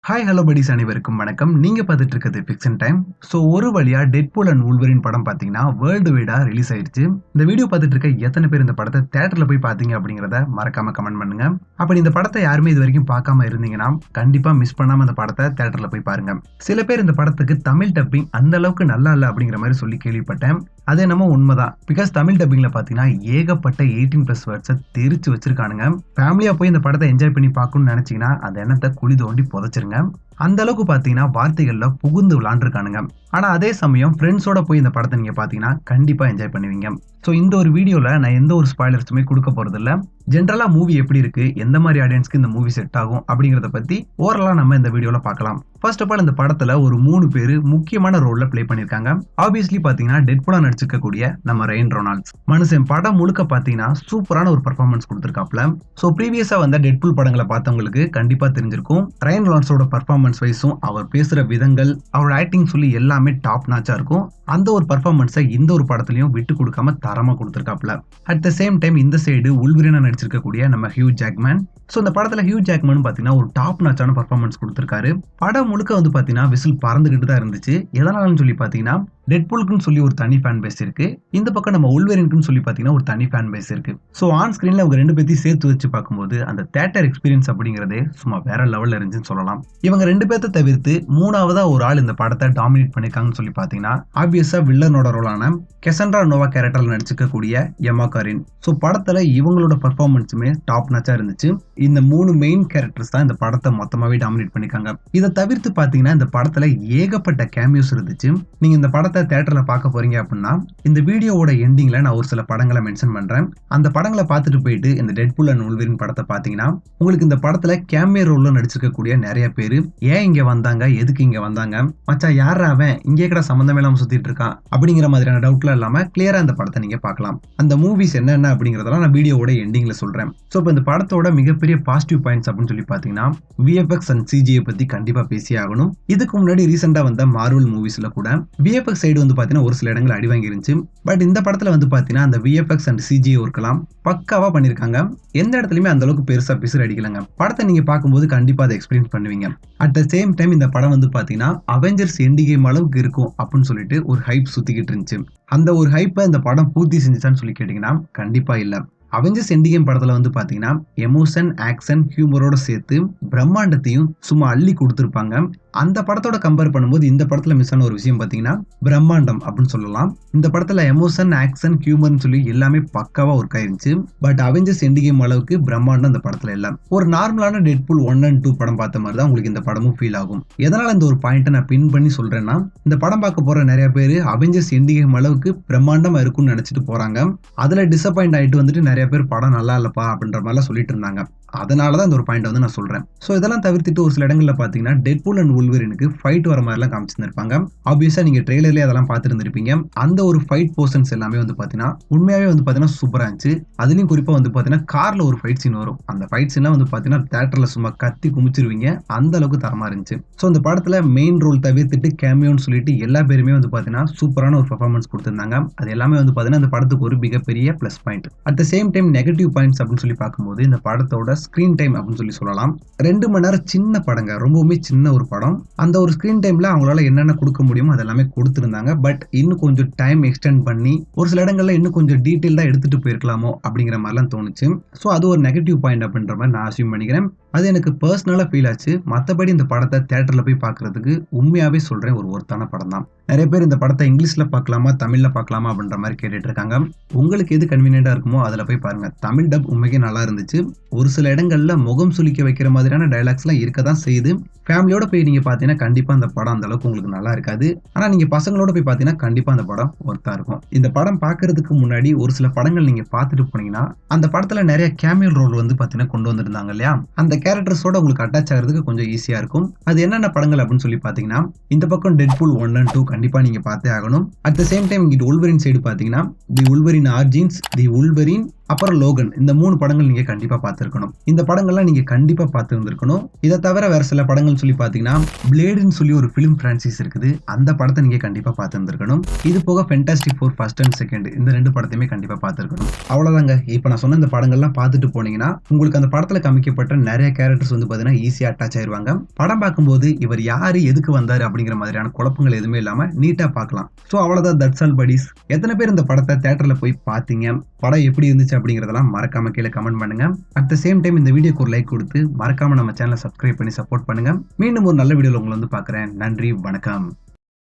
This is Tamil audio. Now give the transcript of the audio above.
ஹாய் ஹலோ படிஸ் அனைவருக்கும் வணக்கம். நீங்க பார்த்துட்டு இருக்கிறது ஃபிக்ஷன் டைம். ஸோ ஒரு வழியா டெட்பூல் அண்ட் வூல்வரின் படம் பார்த்தீங்கன்னா வேர்ல்டு வைடா ரிலீஸ் ஆயிடுச்சு. இந்த வீடியோ பார்த்துட்டு இருக்க எத்தனை பேர் இந்த படத்தை தியேட்டர்ல போய் பார்த்தீங்க அப்படிங்கிறத மறக்காம கமெண்ட் பண்ணுங்க. அப்படி இந்த படத்தை யாருமே இது வரைக்கும் பார்க்காம இருந்தீங்கன்னா கண்டிப்பா மிஸ் பண்ணாம இந்த படத்தை தியேட்டர்ல போய் பாருங்க. சில பேர் இந்த படத்துக்கு தமிழ் டப்பிங் அந்த அளவுக்கு நல்லா இல்லை அப்படிங்கிற மாதிரி சொல்லி கேள்விப்பட்டேன். அது என்னமோ உண்மைதான். பிகாஸ் தமிழ் டப்பிங்ல பாத்தீங்கன்னா ஏகப்பட்ட 18+ வேர்ட்ஸை தெரிச்சு வச்சிருக்கானுங்க. ஃபேமிலியா போய் இந்த படத்தை என்ஜாய் பண்ணி பார்க்கணும்னு நினைச்சீங்கன்னா அந்த எண்ணத்தை குழி தோண்டி புதைச்சிருங்க. அந்த அளவுக்கு பாத்தீங்கன்னா வார்த்தைகள்ல புகுந்து விளாண்டுருக்கானுங்க. ஆனா அதே சமயம் ஃப்ரெண்ட்ஸோட போய் இந்த படத்தை நீங்க பாத்தீங்கன்னா கண்டிப்பா என்ஜாய் பண்ணுவீங்க. ஸோ இந்த ஒரு வீடியோல நான் எந்த ஒரு ஸ்பாய்லர்ஸுமே கொடுக்க போறது இல்ல. ஜென்ரலா மூவி எப்படி இருக்கு, எந்த மாதிரி ஆடியன்ஸ்க்கு இந்த மூவி செட் ஆகும் அப்படிங்கறத பத்தி ஓரளா நம்ம இந்த வீடியோல பார்க்கலாம். ஃபர்ஸ்ட் ஆஃப் ஆல் இந்த படத்துல ஒரு 3 பேர் முக்கியமான ரோல்ல பிளே பண்ணிருக்காங்க. ஆப்வியஸ்லி பாத்தீங்கன்னா டெட்பூலா நடிச்சிருக்கக்கூடிய நம்ம ரெயின் ரொனால்ட்ஸ் மனுஷன் படம் முழுக்க பாத்தீங்கன்னா சூப்பரான ஒரு பெர்ஃபார்மன்ஸ் கொடுத்திருக்காப்ல. ஸோ ப்ரீவியஸா வந்த டெட்பூல் படங்களை பார்த்தவங்களுக்கு கண்டிப்பா தெரிஞ்சிருக்கும். ரெயின் ரொனால்ட்ஸோட பெர்ஃபார்மன்ஸ் வைஸும் அவர் பேசுற விதங்கள், அவர் ஆக்டிங் சொல்லி எல்லாமே டாப் நாச்சா இருக்கும். அந்த ஒரு பெர்ஃபார்மன்ஸை இந்த ஒரு படத்துலயும் விட்டு கொடுக்காம தரமா கொடுத்திருக்காப்ல. அட் த சேம் டைம் இந்த சைடு வூல்வரினா நடிச்சிருக்கக்கூடிய நம்ம ஹியூ ஜாக்மேன். ஸோ இந்த படத்துல ஹியூ ஜாக்மேன் பாத்தீங்கன்னா ஒரு டாப் நாச்சான பெர்ஃபார்மன்ஸ் கொடுத்திருக்காரு. படம் முழுக்க வந்து பாத்தீங்கன்னா விசில் பறந்துகிட்டு தான் இருந்துச்சு. எதனாலன்னு சொல்லி பாத்தீங்கன்னா டெட்பூலுக்குன்னு சொல்லி ஒரு தனி ஃபேன் பேஸ் இருக்கு. இந்த பக்கம் நம்ம வூல்வரினுக்குன்னு சொல்லி பாத்தீங்கன்னா ஒரு தனி ஃபேன் பேஸ் இருக்கு. ஸோ ஆன் ஸ்கிரீன்ல அவங்க 2 பேத்தையும் சேர்த்து வச்சு பார்க்கும்போது அந்த தியேட்டர் எக்ஸ்பீரியன்ஸ் அப்படிங்கறதே சும்மா வேற லெவல்ல இருந்துச்சுன்னு சொல்லலாம். இவங்க 2 பேர்த்த தவிர்த்து மூணாவதா ஒரு ஆள் இந்த படத்தை டாமினேட் பண்ணிருக்காங்கன்னு சொல்லி பாத்தீங்கன்னா ஆப்வியஸா வில்லனோட ரோலான கெசண்ட்ரா நோவா கேரக்டர்ல நடிச்சிருக்கக்கூடிய எம்மா காரின். ஸோ படத்துல இவங்களோட பெர்ஃபார்மன்ஸுமே டாப் நாச்சா இருந்துச்சு. இந்த 3 மெயின் கேரக்டர்ஸ் தான் இந்த படத்தை மொத்தமாவே டாமினேட் பண்ணிருக்காங்க. இதை தவிர்த்து பாத்தீங்கன்னா இந்த படத்துல ஏகப்பட்ட கேமியோஸ் இருந்துச்சு. நீங்க இந்த படத்தை தியேட்டர்ல பார்க்க போறீங்க அப்படின்னா இந்த வீடியோவோட எண்டிங்ல நான் ஒரு சில படங்களை மென்ஷன் பண்றேன். அந்த படங்களை பார்த்துட்டு போயிட்டு இந்த டெட்பூல் அண்ட் வூல்வரின் படத்தை பாத்தீங்கன்னா உங்களுக்கு இந்த படத்துல கேமியோ ரோல்ல நடிச்சிருக்கக்கூடிய நிறைய பேரு ஏன் இங்க வந்தாங்க, எதுக்கு இங்க வந்தாங்க, மச்சா யாரா அவன் இங்கே கூட சம்பந்தமே இல்லாம சுத்திட்டு இருக்கான் அப்படிங்கிற மாதிரியான டவுட்ல இல்லாம கிளியரா இந்த படத்தை நீங்க பார்க்கலாம். அந்த மூவிஸ் என்னென்ன அப்படிங்கறதெல்லாம் நான் வீடியோவோட எண்டிங்ல சொல்றேன். சோ இப்போ இந்த படத்தோட மிகப்பெரிய பாசிட்டிவ் பாயிண்ட்ஸ் அப்படின்னு சொல்லி பாத்தீங்கன்னா VFX அண்ட் CGI பத்தி கண்டிப்பா பேசி ஆகணும். இதுக்கு முன்னாடி ரீசெண்டா வந்த மார்வல் மூவிஸ்ல கூட VFX சைடு வந்து பாத்தீங்கன்னா ஒரு சில இடங்கள் அடி வாங்கி இருந்துச்சு. பட் இந்த படத்துல வந்து பாத்தீங்கன்னா அந்த VFX அண்ட் CGI ஒர்க்லாம் பக்காவா பண்ணிருக்காங்க. எந்த இடத்துலயுமே அந்த அளவுக்கு பெருசா பிசுறு அடிக்கலங்க. படத்தை நீங்க பார்க்கும்போது கண்டிப்பா அதை எக்ஸ்பீரியன்ஸ் பண்ணுவீங்க. அட் த சேம் டைம் இந்த படம் வந்து பாத்தீங்கன்னா அவெஞ்சர்ஸ் எண்ட் கேம் அளவுக்கு இருக்கும் அப்படின்னு சொல்லிட்டு ஒரு ஹைப் சுத்திக்கிட்டு இருந்துச்சு. அந்த ஒரு ஹைப்பை இந்த படம் பூர்த்தி செஞ்சுச்சான்னு சொல்லி கேட்டீங்கன்னா கண்டிப்பா இல்ல. அவெஞ்சர்ஸ் எண்ட் கேம் படத்துல வந்து பாத்தீங்கன்னா எமோஷன், ஆக்ஷன், ஹியூமரோட சேர்த்து பிரம்மாண்டத்தையும் சும்மா அள்ளி கொடுத்திருப்பாங்க. அந்த படத்தோட கம்பேர் பண்ணும்போது இந்த படத்துல மிஸ் ஆன ஒரு விஷயம் பாத்தீங்கன்னா பிரம்மாண்டம் அப்படின்னு சொல்லலாம். இந்த படத்துல எமோஷன், ஆக்ஷன், ஹியூமர்னு சொல்லி எல்லாமே பக்காவா ஒர்க் ஆயிருந்துச்சு. பட் அவெஞ்சர்ஸ் எண்ட் கேம் அளவுக்கு பிரம்மாண்டம் இந்த படத்துல இல்ல. ஒரு நார்மலான டெட்பூல் 1 and 2 படம் பார்த்த மாதிரி தான் உங்களுக்கு இந்த படமும் ஃபீல் ஆகும். எதனால இந்த ஒரு பாயிண்ட்டை நான் பின் பண்ணி சொல்றேன்னா இந்த படம் பார்க்க போற நிறைய பேர் அவெஞ்சர்ஸ் எண்ட் கேம் அளவுக்கு பிரம்மாண்டமா இருக்கும்னு நினைச்சிட்டு போறாங்க. அதுல டிசப்பாயிண்ட் ஆயிட்டு வந்துட்டு நிறைய பேர் படம் நல்லா இல்லப்பா அப்படின்ற மாதிரிலாம் சொல்லிட்டு இருந்தாங்க. அதனாலதான் இந்த ஒரு பாயிண்ட் வந்து நான் சொல்றேன். சோ இதெல்லாம் தவிர்த்துட்டு ஒரு சில இடங்கள்ல பாத்தீங்கன்னா டெட்பூல் அண்ட் வூல்வரினுக்கு ஃபைட் வர மாதிரி எல்லாம் காமிச்சிருப்பாங்க. ஆப்வியஸா நீங்க ட்ரெய்லர்லயே அதெல்லாம் பார்த்துருந்துருப்பீங்க. அந்த ஒரு ஃபைட் போர்ஷன்ஸ் எல்லாமே வந்து பாத்தீங்கன்னா உண்மையாவே வந்து பாத்தீங்கன்னா சூப்பரா இருந்துச்சு. அதுலயும் குறிப்பா வந்து பாத்தீங்கன்னா கார்ல ஒரு ஃபைட் சீன் வரும். அந்த ஃபைட் சீன்லாம் வந்து பாத்தீங்கன்னா தியேட்டர்ல சும்மா கத்தி குமிச்சிருவீங்க. அந்த அளவுக்கு தரமா இருந்துச்சு. சோ இந்த படத்துல மெயின் ரோல் தவிர்த்துட்டு கேமியோன்னு சொல்லிட்டு எல்லா பேருமே வந்து பாத்தீங்கன்னா சூப்பரான ஒரு பெர்ஃபார்மன்ஸ் கொடுத்திருந்தாங்க. அது எல்லாமே வந்து பாத்தீங்கன்னா இந்த படத்துக்கு ஒரு மிகப்பெரிய plus point. At the same time negative points அப்படின்னு சொல்லி பார்க்கும்போது இந்த படத்தோட ஸ்கிரீன் டைம் அப்படின்னு சொல்லி சொல்லலாம். 2 மணி நேரம் சின்ன படங்க, ரொம்பவுமே சின்ன ஒரு படம். அந்த ஒரு ஸ்கிரீன் டைம்ல அவங்களால என்னென்ன கொடுக்க முடியுமோ அதெல்லாமே கொடுத்திருந்தாங்க. பட் இன்னும் கொஞ்சம் டைம் எக்ஸ்டெண்ட் பண்ணி ஒரு சில இடங்கள்ல இன்னும் கொஞ்சம் டீட்டெயில்டா எடுத்துட்டு போயிருக்கலாமோ அப்படிங்கிற மாதிரிலாம் தோணுச்சு. ஸோ அது ஒரு நெகட்டிவ் பாயிண்ட் அப்படின்ற மாதிரி நான் அசியூம் பண்ணிக்கிறேன். அது எனக்கு பர்சனலா ஃபீல் ஆச்சு. மற்றபடி இந்த படத்தை தியேட்டர்ல போய் பார்க்கறதுக்கு உண்மையாவே சொல்றேன் ஒரு ஒர்த்தான படம் தான். நிறைய பேர் இந்த படத்தை இங்கிலீஷ்ல பார்க்கலாமா தமிழ்ல பார்க்கலாமா அப்படின்ற மாதிரி கேட்டுட்டு இருக்காங்க. உங்களுக்கு எது கன்வீனியன்டா இருக்குமோ அதுல போய் பாருங்க. தமிழ் டப் உண்மைக்கே நல்லா இருந்துச்சு. ஒரு சில இடங்கள்ல முகம் சுளிக்க வைக்கிற மாதிரியான டைலாக்ஸ் எல்லாம் இருக்கதான் செய்யுது. ஃபேமிலியோட போய் நீங்க பாத்தீங்கன்னா கண்டிப்பா அந்த படம் அந்த அளவுக்கு உங்களுக்கு நல்லா இருக்காது. ஆனா நீங்க பசங்களோட போய் பாத்தீங்கன்னா கண்டிப்பா அந்த படம் ஒர்த்தா இருக்கும். இந்த படம் பாக்குறதுக்கு முன்னாடி ஒரு சில படங்கள் நீங்க பாத்துட்டு போனீங்கன்னா அந்த படத்துல நிறைய கேமியோ ரோல் வந்து பாத்தீங்கன்னா கொண்டு வந்திருந்தாங்க இல்லையா? அந்த கேரக்டர்ஸோட உங்களுக்கு அட்டாச் ஆகிறதுக்கு கொஞ்சம் ஈஸியா இருக்கும். அது என்னென்ன படங்கள் அப்படின்னு சொல்லி பாத்தீங்கன்னா இந்த பக்கம் டெட்பூல் 1 and 2 கண்டிப்பா நீங்க பார்த்தே ஆகணும். அட் த சேம் டைம் இங்க வூல்வரின் சைடு பாத்தீங்கன்னா தி வூல்வரின் ஆரிஜின்ஸ், தி வூல்வரின், அப்புறம் லோகன். இந்த 3 படங்கள் நீங்க கண்டிப்பா பார்த்திருக்கணும். இந்த படங்கள்லாம் நீங்க கண்டிப்பா பார்த்திருந்திருக்கணும். இத தவிர வேற சில படங்கள்னு சொல்லி பார்த்தீங்கன்னா, பிளேடுன்னு சொல்லி ஒரு ஃபிலிம் பிரான்சைஸ் இருக்குது. அந்த படத்த நீங்க கண்டிப்பா பார்த்திருந்திருக்கணும். இது போக fantastic four first and second இந்த 2 படத்தையுமே கண்டிப்பா பார்த்திருக்கணும். அவ்வளவுதாங்க. இப்ப நான் சொன்ன இந்த படங்கள்லாம் பார்த்துட்டு போனீங்கன்னா, உங்களுக்கு அந்த படத்துல காமிக்கப்பட்ட நெறைய கேரக்டர்ஸ் வந்து பார்த்தீங்கன்னா, ஈஸியா அட்டாச் ஆயிருவாங்க. படம் பார்க்கும்போது இவர் யாரு, எதுக்கு வந்தாரு அப்படிங்கிற மாதிரியான குழப்பங்கள் எதுவுமே இல்லாம நீட்டா பார்க்கலாம். சோ அவ்வளவுதான். That's all படீஸ். எத்தனை பேர் இந்த படத்த தியேட்டர்ல போய் பார்த்தீங்க? படம் எப்படி இருந்துச்சு அப்படிங்கிறதெல்லாம் மறக்காம கீழ கமெண்ட் பண்ணுங்க. அட் த சேம் டைம் இந்த வீடியோக்கு ஒரு லைக் கொடுத்து மறக்காம நம்ம சேனலை சப்ஸ்கிரைப் பண்ணி சப்போர்ட் பண்ணுங்க. மீண்டும் ஒரு நல்ல வீடியோல உங்களை வந்து பார்க்குறேன். நன்றி, வணக்கம்.